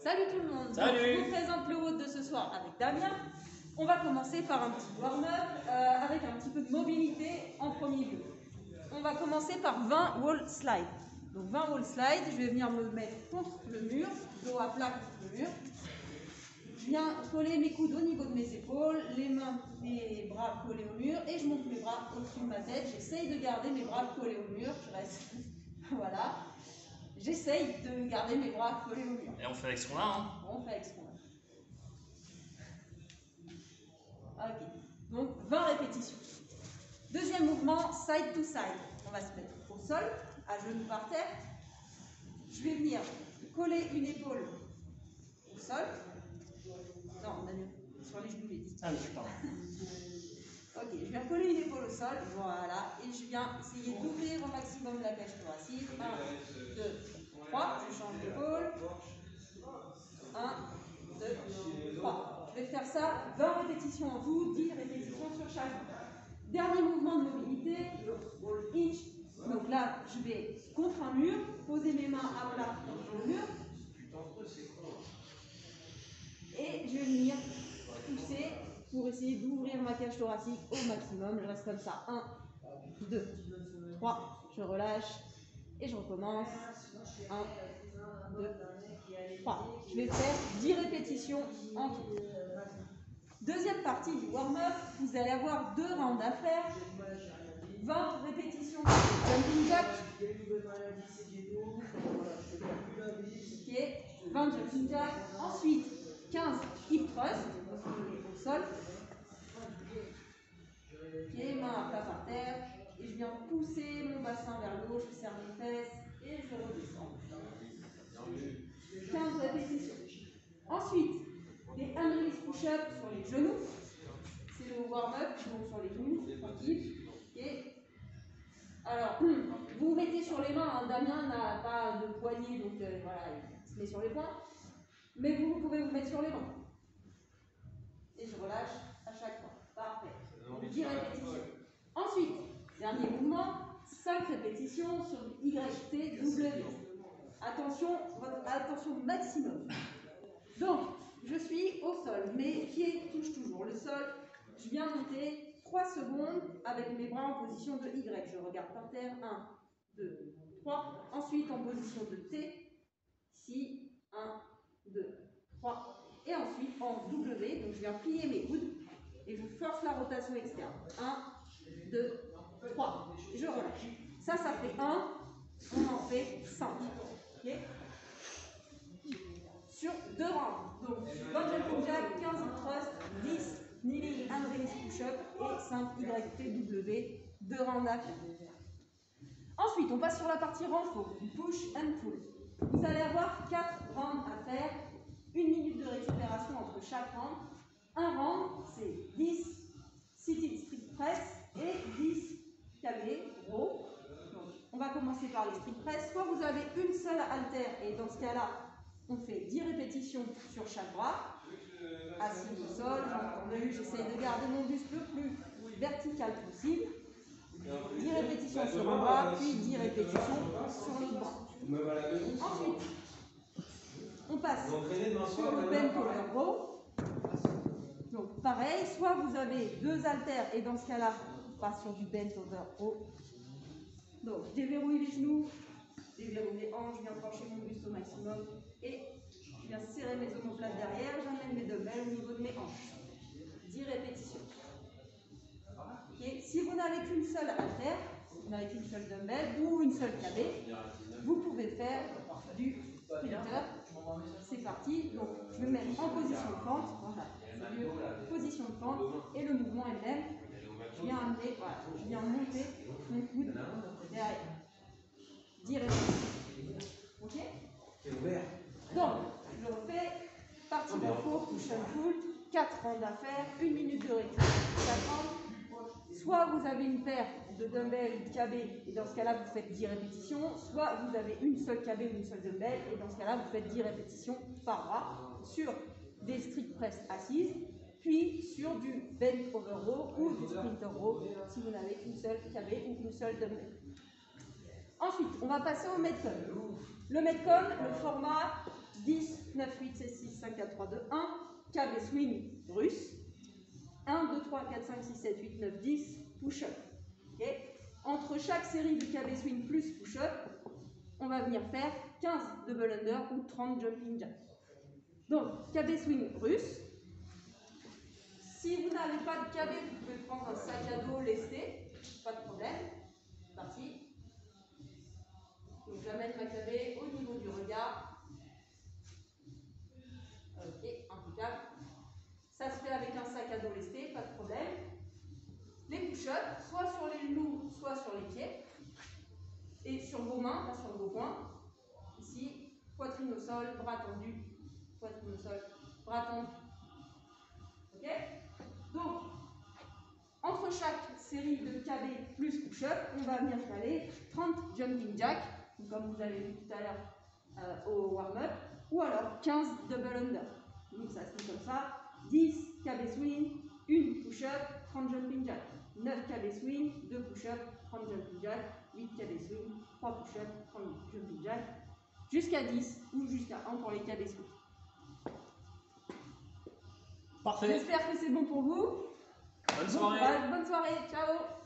Salut tout le monde. Salut. Donc, je vous présente le WOD de ce soir avec Damien. On va commencer par un petit warm-up avec un petit peu de mobilité en premier lieu. On va commencer par 20 wall slide. Donc 20 wall slide, je vais venir me mettre contre le mur, dos à plat contre le mur. Je viens coller mes coudes au niveau de mes épaules, les mains, les bras collés au mur et je monte mes bras au-dessus de ma tête. J'essaye de garder mes bras collés au mur, je reste, voilà. J'essaye de garder mes bras collés au mur. Et on fait avec ce qu'on a, hein. On fait avec ce qu'on a. Ok, donc 20 répétitions. Deuxième mouvement, side to side. On va se mettre au sol, à genoux par terre. Je vais venir coller une épaule au sol. Non, Daniel, sur les genoux, j'ai dit. Ah, mais je parle. Ok, je viens coller une épaule au sol, voilà, et je viens essayer d'ouvrir au maximum la cage thoracique. 1, 2, 3, je change d'épaule. 1, 2, 3. Je vais faire ça 20 répétitions en tout, 10 répétitions sur chaque. Dernier mouvement de mobilité, le hinge. Donc là, je vais contre un mur, poser mes mains à plat contre le mur. Et je vais venir pousser pour essayer d'ouvrir ma cage thoracique au maximum. Je reste comme ça. 1, 2, 3. Je relâche et je recommence. 1, 2, 3. Je vais faire 10 répétitions en tout. Deuxième partie du warm-up, vous allez avoir 2 rounds à faire. 20 répétitions de jumping jack. Ok, 20 jumping jack. Ensuite, 15 hip thrust au sol. Ok, main à plat par terre. Et je viens pousser mon bassin vers le haut, je serre mes fesses et je redescends. 15 répétitions. Ensuite, des hand release push-up sur les genoux. C'est le warm-up, donc sur les genoux, tranquille. Okay. Alors, vous vous mettez sur les mains, hein. Damien n'a pas de poignée, donc voilà, il se met sur les poings. Mais vous pouvez vous mettre sur les mains. Et je relâche à chaque fois. Parfait. Donc 10 répétitions. Ensuite, dernier mouvement, 5 répétitions sur du YTW. Attention, votre attention maximum. Donc, je suis au sol. Mes pieds touchent toujours le sol. Je viens monter 3 secondes avec mes bras en position de Y. Je regarde par terre. 1, 2, 3. Ensuite, en position de T. Ici, 1, 2, 3. Et ensuite, en W. Donc, je viens plier mes coudes et je force la rotation externe. 1, 2, 3. Je relâche. Ça fait 1. On en fait 5. Okay. Sur 2 rounds. Donc 20 jumping jack, 15 hip thrust, 10 kneeling and release push-up et 5 YTW. 2 rounds à faire. Ensuite, on passe sur la partie renfort, push and pull. Vous allez avoir 4 rounds à faire, 1 minute de récupération entre chaque round. Un round, c'est 10 seated strict press et 10 KB row. On va commencer par les strict press. Soit vous avez une seule haltère et dans ce cas-là, on fait 10 répétitions sur chaque bras. Assis au sol, jambes tendues, j'essaie de garder mon buste le plus vertical possible. 10 répétitions sur un bras, puis 10 répétitions sur l'autre bras. Ensuite, on passe sur le bent over row. Donc pareil, soit vous avez 2 haltères et dans ce cas-là, on passe sur du bent over row. Donc je déverrouille les genoux, déverrouille les hanches, je viens pencher mon buste au maximum et je viens serrer mes omoplates derrière, j'amène mes dumbbells au niveau de mes hanches. 10 répétitions. Okay. Si vous n'avez qu'une seule haltère, si vous n'avez qu'une seule dumbbell ou une seule KB, vous pouvez faire du sprinter. C'est parti. Donc je vais me mettre en position de fente. Voilà, c'est mieux. Position de fente et le mouvement est le même. Je viens amener, voilà, je viens monter mon coude derrière. 10 répétitions. Ok? Donc, je refais partie renfort, push and pull, 4 rounds à faire, 1 minute de récup, 4 rounds. Soit vous avez une paire de dumbbells ou de KB, et dans ce cas-là, vous faites 10 répétitions, soit vous avez une seule KB ou une seule dumbbell, et dans ce cas-là, vous faites 10 répétitions par bras sur des strict press assises, puis sur du bent over row ou du sprinter row, si vous n'avez qu'une seule KB ou une seule dumbbell. Ensuite, on va passer au Metcon. Le Metcon, le format 10 9, 8, 16, 6, 5, 4, 3, 2, 1. KB swing russe. 1, 2, 3, 4, 5, 6, 7, 8, 9, 10. Push-up. Okay. Entre chaque série de KB swing plus push-up, on va venir faire 15 double under ou 30 jumping jack. Donc, KB swing russe. Si vous n'avez pas de KB, vous pouvez prendre un sac à dos lesté, pas de problème. C'est parti. Donc, j'amène ma KB au niveau du regard. Ok, impeccable. Ça se fait avec un sac à dos lesté, pas de problème. Les push-ups, soit sur les genoux, soit sur les pieds. Et sur vos mains, pas sur vos poings. Ici, poitrine au sol, bras tendus. Poitrine au sol, bras tendus. Ok? Donc, entre chaque série de KB plus push-up, on va venir caler 30 jumping jack, comme vous avez vu tout à l'heure au warm-up, ou alors 15 double under. Donc ça se fait comme ça, 10 KB swing, 1 push-up, 30 jumping jack, 9 KB swing, 2 push-up, 30 jumping jack, 8 KB swing, 3 push-up, 30 jumping jack, jusqu'à 10 ou jusqu'à 1 pour les KB swing. Parfait. J'espère que c'est bon pour vous. Bonne soirée. Bonne soirée, ciao.